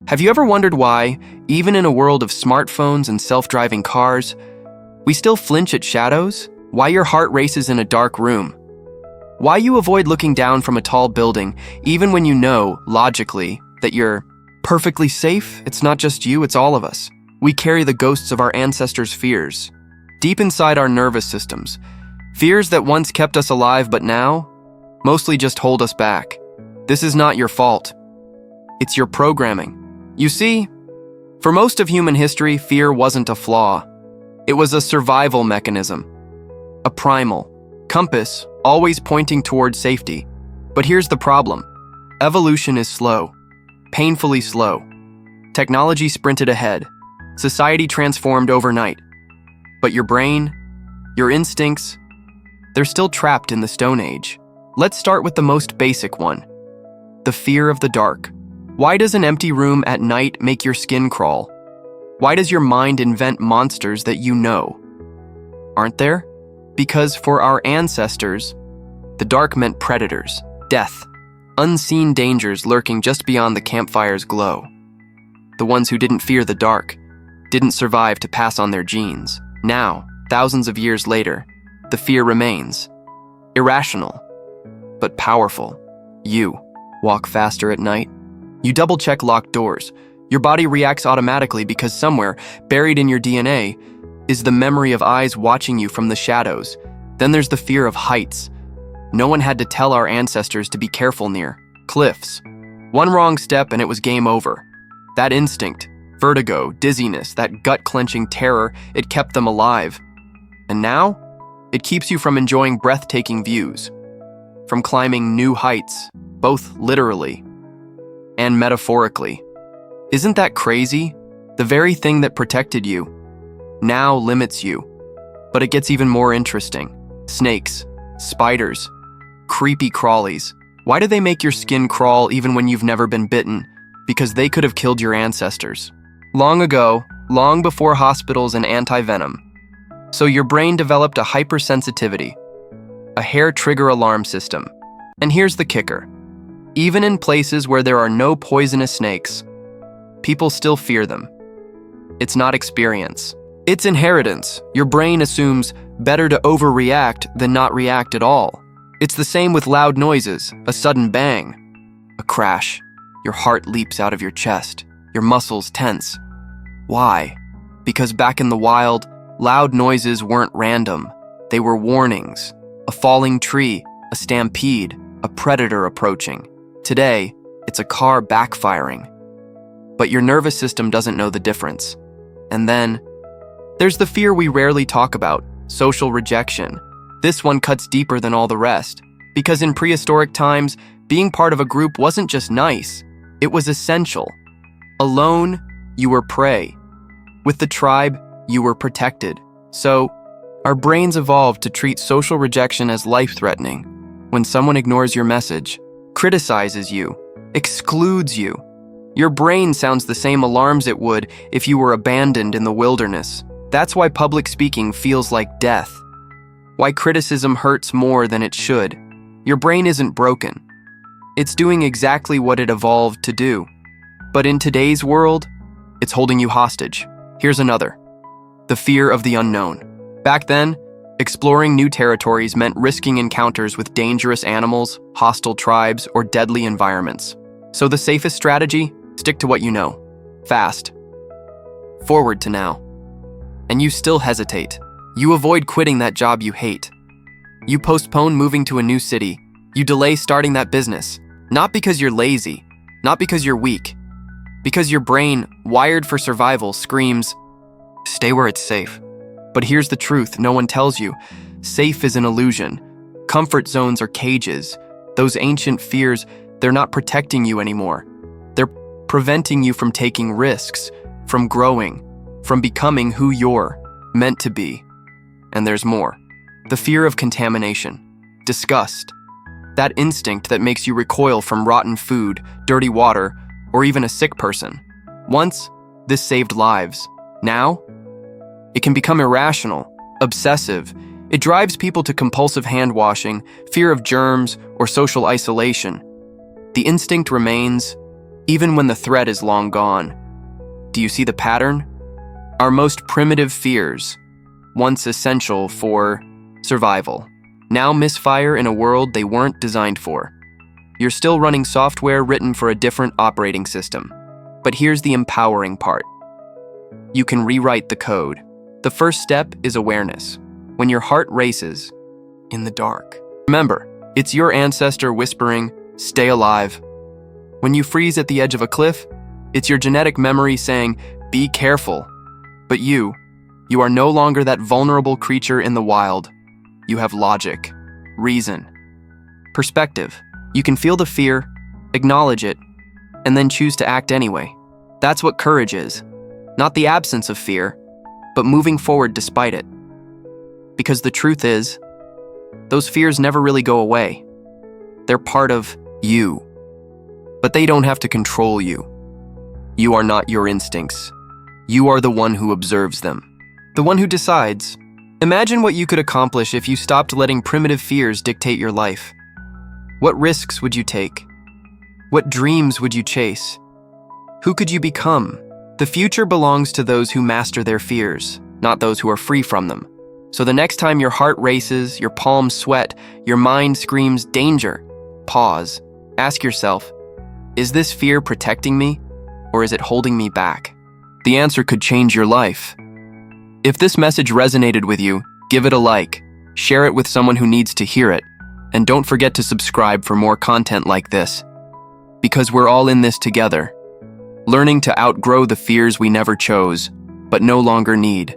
Have you ever wondered why, even in a world of smartphones and self-driving cars, we still flinch at shadows? Why your heart races in a dark room? Why you avoid looking down from a tall building, even when you know, logically, that you're perfectly safe? It's not just you, it's all of us. We carry the ghosts of our ancestors' fears, deep inside our nervous systems. Fears that once kept us alive, but now, mostly just hold us back. This is not your fault. It's your programming. You see, for most of human history, fear wasn't a flaw. It was a survival mechanism, a primal compass always pointing toward safety. But here's the problem. Evolution is slow, painfully slow. Technology sprinted ahead. Society transformed overnight. But your brain, your instincts, they're still trapped in the Stone Age. Let's start with the most basic one, the fear of the dark. Why does an empty room at night make your skin crawl? Why does your mind invent monsters that you know aren't there? Because for our ancestors, the dark meant predators, death, unseen dangers lurking just beyond the campfire's glow. The ones who didn't fear the dark didn't survive to pass on their genes. Now, thousands of years later, the fear remains. Irrational, but powerful. You walk faster at night. You double-check locked doors. Your body reacts automatically because somewhere, buried in your DNA, is the memory of eyes watching you from the shadows. Then there's the fear of heights. No one had to tell our ancestors to be careful near cliffs. One wrong step and it was game over. That instinct, vertigo, dizziness, that gut-clenching terror, it kept them alive. And now, it keeps you from enjoying breathtaking views, from climbing new heights, both literally and metaphorically. Isn't that crazy? The very thing that protected you now limits you. But it gets even more interesting. Snakes, spiders, creepy crawlies. Why do they make your skin crawl even when you've never been bitten? Because they could have killed your ancestors. Long ago, long before hospitals and anti-venom. So your brain developed a hypersensitivity, a hair trigger alarm system. And here's the kicker. Even in places where there are no poisonous snakes, people still fear them. It's not experience. It's inheritance. Your brain assumes better to overreact than not react at all. It's the same with loud noises, a sudden bang, a crash. Your heart leaps out of your chest, your muscles tense. Why? Because back in the wild, loud noises weren't random. They were warnings. A falling tree, a stampede, a predator approaching. Today, it's a car backfiring. But your nervous system doesn't know the difference. And then, there's the fear we rarely talk about, social rejection. This one cuts deeper than all the rest, because in prehistoric times, being part of a group wasn't just nice, it was essential. Alone, you were prey. With the tribe, you were protected. So, our brains evolved to treat social rejection as life-threatening. When someone ignores your message, criticizes you, excludes you, your brain sounds the same alarms it would if you were abandoned in the wilderness. That's why public speaking feels like death. Why criticism hurts more than it should. Your brain isn't broken. It's doing exactly what it evolved to do. But in today's world, it's holding you hostage. Here's another. The fear of the unknown. Back then, exploring new territories meant risking encounters with dangerous animals, hostile tribes, or deadly environments. So the safest strategy? Stick to what you know. Fast. Forward to now. And you still hesitate. You avoid quitting that job you hate. You postpone moving to a new city. You delay starting that business. Not because you're lazy, not because you're weak. Because your brain, wired for survival, screams, stay where it's safe. But here's the truth no one tells you. Safe is an illusion. Comfort zones are cages. Those ancient fears, they're not protecting you anymore. They're preventing you from taking risks, from growing, from becoming who you're meant to be. And there's more. The fear of contamination, disgust, that instinct that makes you recoil from rotten food, dirty water, or even a sick person. Once, this saved lives. Now, it can become irrational, obsessive. It drives people to compulsive hand-washing, fear of germs, or social isolation. The instinct remains, even when the threat is long gone. Do you see the pattern? Our most primitive fears, once essential for survival, now misfire in a world they weren't designed for. You're still running software written for a different operating system. But here's the empowering part. You can rewrite the code. The first step is awareness. When your heart races in the dark, remember, it's your ancestor whispering, "Stay alive." When you freeze at the edge of a cliff, it's your genetic memory saying, "Be careful." But you are no longer that vulnerable creature in the wild. You have logic, reason, perspective. You can feel the fear, acknowledge it, and then choose to act anyway. That's what courage is. Not the absence of fear, but moving forward despite it. Because the truth is, those fears never really go away. They're part of you. But they don't have to control you. You are not your instincts. You are the one who observes them. The one who decides. Imagine what you could accomplish if you stopped letting primitive fears dictate your life. What risks would you take? What dreams would you chase? Who could you become? The future belongs to those who master their fears, not those who are free from them. So the next time your heart races, your palms sweat, your mind screams danger, pause. Ask yourself, is this fear protecting me, or is it holding me back? The answer could change your life. If this message resonated with you, give it a like, share it with someone who needs to hear it, and don't forget to subscribe for more content like this. Because we're all in this together, learning to outgrow the fears we never chose, but no longer need.